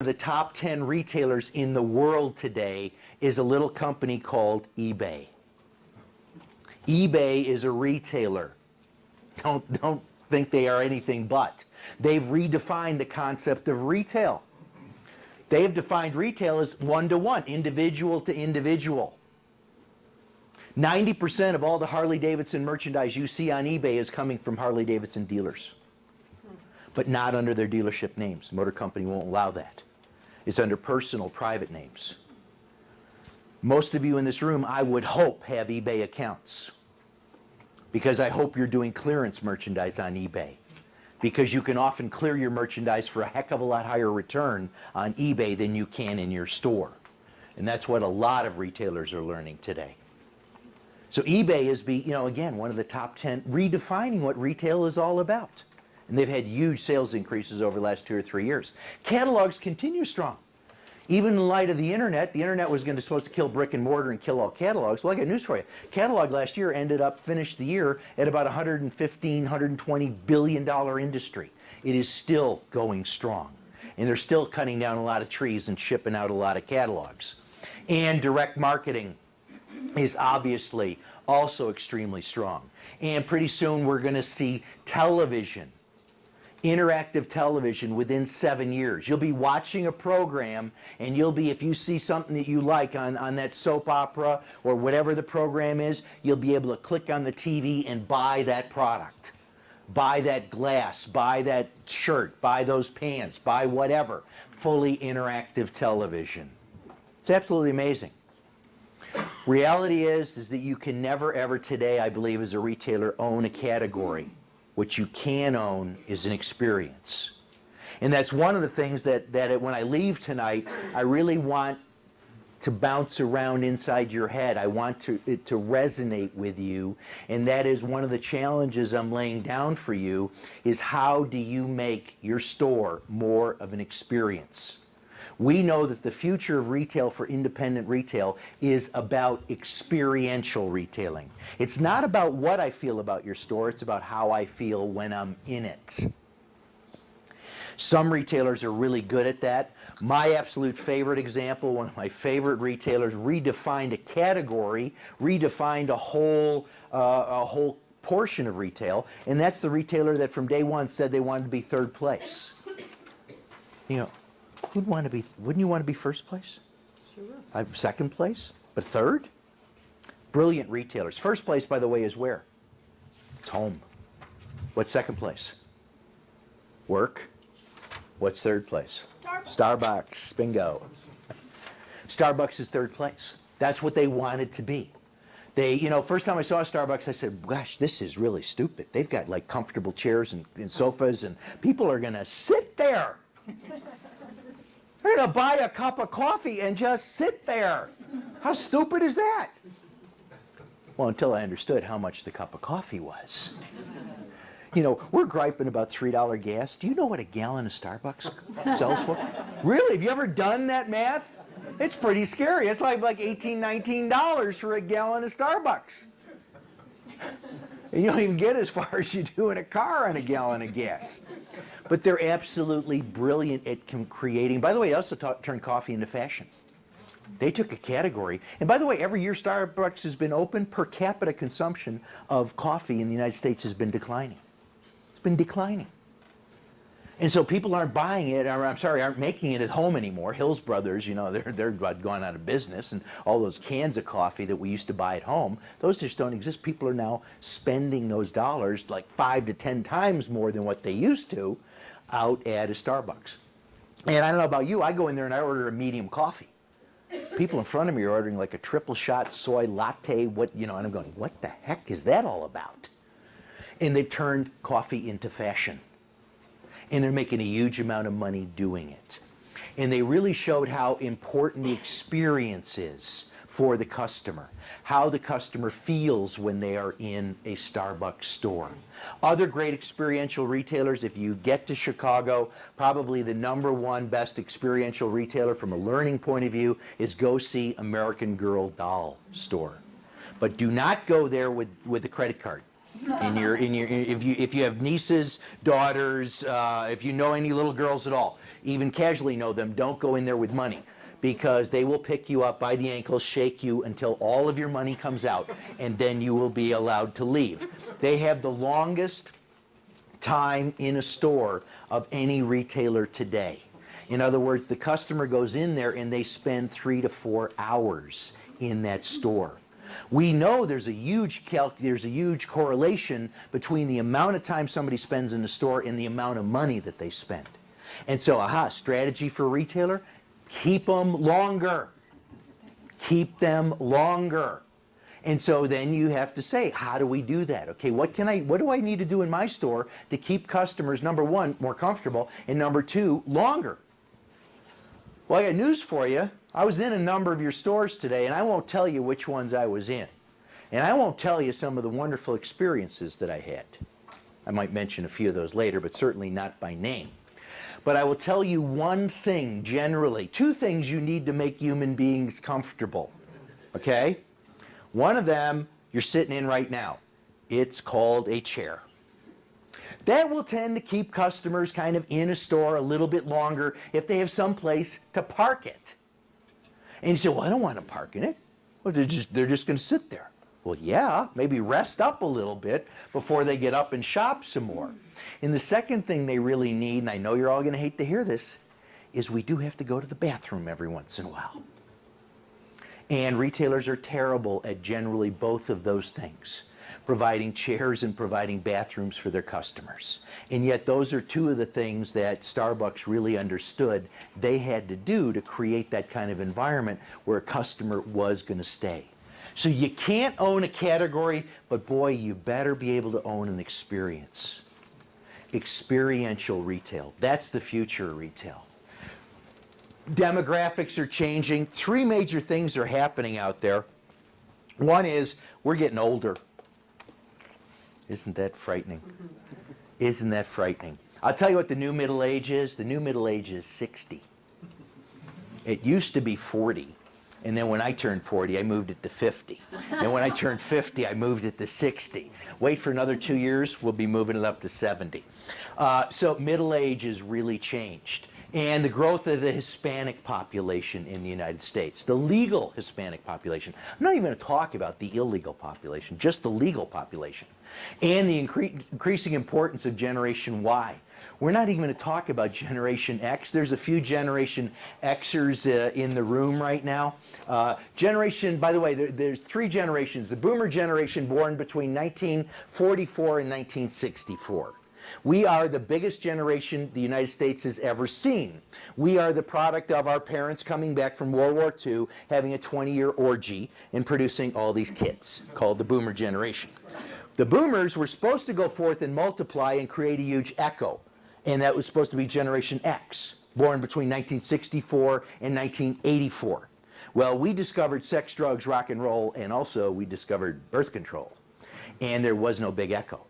of the top 10 retailers in the world today is a little company called eBay. eBay is a retailer. Don't think they are anything but. They've redefined the concept of retail. They've defined retail as one-to-one, individual to individual. 90% of all the Harley-Davidson merchandise you see on eBay is coming from Harley-Davidson dealers, but not under their dealership names. The motor company won't allow that. It's under personal, private names. Most of you in this room, I would hope, have eBay accounts, because I hope you're doing clearance merchandise on eBay, because you can often clear your merchandise for a heck of a lot higher return on eBay than you can in your store. And that's what a lot of retailers are learning today. So eBay is, again, one of the top 10, redefining what retail is all about. And they've had huge sales increases over the last 2 or 3 years. Catalogs continue strong. Even in light of the internet was supposed to kill brick and mortar and kill all catalogs. Well, I got news for you. Catalog last year finished the year at about $115, $120 billion industry. It is still going strong. And they're still cutting down a lot of trees and shipping out a lot of catalogs. And direct marketing is obviously also extremely strong. And pretty soon we're going to see television, interactive television, within 7 years. You'll be watching a program, and if you see something that you like on that soap opera or whatever the program is, you'll be able to click on the TV and buy that product. Buy that glass, buy that shirt, buy those pants, buy whatever. Fully interactive television. It's absolutely amazing. Reality is that you can never ever today, I believe, as a retailer, own a category. What you can own is an experience. And that's one of the things that when I leave tonight, I really want to bounce around inside your head. I want it to resonate with you. And that is one of the challenges I'm laying down for you, is how do you make your store more of an experience? We know that the future of retail for independent retail is about experiential retailing. It's not about what I feel about your store, it's about how I feel when I'm in it. Some retailers are really good at that. My absolute favorite example, one of my favorite retailers, redefined a category, redefined a whole portion of retail, and that's the retailer that from day one said they wanted to be third place. Wouldn't you want to be first place? Sure. Second place? But third? Brilliant retailers. First place, by the way, is where? It's home. What's second place? Work. What's third place? Starbucks. Bingo. Starbucks is third place. That's what they wanted to be. First time I saw Starbucks, I said, gosh, this is really stupid. They've got like comfortable chairs and sofas, and people are going to sit there. They're going to buy a cup of coffee and just sit there. How stupid is that? Well, until I understood how much the cup of coffee was. We're griping about $3 gas. Do you know what a gallon of Starbucks sells for? Really? Have you ever done that math? It's pretty scary. It's like $18, $19 for a gallon of Starbucks. And you don't even get as far as you do in a car on a gallon of gas. But they're absolutely brilliant at creating. By the way, they also turned coffee into fashion. They took a category. And by the way, every year Starbucks has been open, per capita consumption of coffee in the United States has been declining. It's been declining. And so people aren't buying it, aren't making it at home anymore. Hills Brothers, they're gone out of business, and all those cans of coffee that we used to buy at home, those just don't exist. People are now spending those dollars like 5 to 10 times more than what they used to out at a Starbucks. And I don't know about you, I go in there and I order a medium coffee. People in front of me are ordering like a triple shot soy latte, and I'm going, what the heck is that all about? And they've turned coffee into fashion. And they're making a huge amount of money doing it. And they really showed how important the experience is for the customer, how the customer feels when they are in a Starbucks store. Other great experiential retailers, if you get to Chicago, probably the #1 best experiential retailer from a learning point of view is go see American Girl doll store. But do not go there with the credit card. If you have nieces, daughters, if you know any little girls at all, even casually know them, don't go in there with money, because they will pick you up by the ankles, shake you until all of your money comes out, and then you will be allowed to leave. They have the longest time in a store of any retailer today. In other words, the customer goes in there and they spend 3 to 4 hours in that store. We know there's a huge correlation between the amount of time somebody spends in the store and the amount of money that they spend. And so, strategy for a retailer, keep them longer. Keep them longer. And so then you have to say, how do we do that? Okay, what do I need to do in my store to keep customers, number one, more comfortable, and number two, longer? Well, I got news for you. I was in a number of your stores today, and I won't tell you which ones I was in. And I won't tell you some of the wonderful experiences that I had. I might mention a few of those later, but certainly not by name. But I will tell you one thing generally, two things you need to make human beings comfortable, okay? One of them you're sitting in right now. It's called a chair. That will tend to keep customers kind of in a store a little bit longer if they have some place to park it. And you say, well, I don't want to park in it. Well, they're just going to sit there. Well, yeah, maybe rest up a little bit before they get up and shop some more. And the second thing they really need, and I know you're all going to hate to hear this, is we do have to go to the bathroom every once in a while. And retailers are terrible at generally both of those things, providing chairs and providing bathrooms for their customers. And yet those are two of the things that Starbucks really understood they had to do to create that kind of environment where a customer was going to stay. So you can't own a category, but boy, you better be able to own an experience. Experiential retail. That's the future of retail. Demographics are changing. Three major things are happening out there. One is we're getting older. Isn't that frightening? Isn't that frightening? I'll tell you what the new middle age is. The new middle age is 60. It used to be 40. And then when I turned 40, I moved it to 50. And when I turned 50, I moved it to 60. Wait for another 2 years, we'll be moving it up to 70. So middle age has really changed. And the growth of the Hispanic population in the United States, the legal Hispanic population. I'm not even going to talk about the illegal population, just the legal population. And the increasing importance of Generation Y. We're not even going to talk about Generation X. There's a few Generation Xers in the room right now. By the way, there's three generations. The Boomer generation born between 1944 and 1964. We are the biggest generation the United States has ever seen. We are the product of our parents coming back from World War II, having a 20-year orgy and producing all these kids, called the Boomer generation. The Boomers were supposed to go forth and multiply and create a huge echo, and that was supposed to be Generation X, born between 1964 and 1984. Well, we discovered sex, drugs, rock and roll, and also we discovered birth control, and there was no big echo.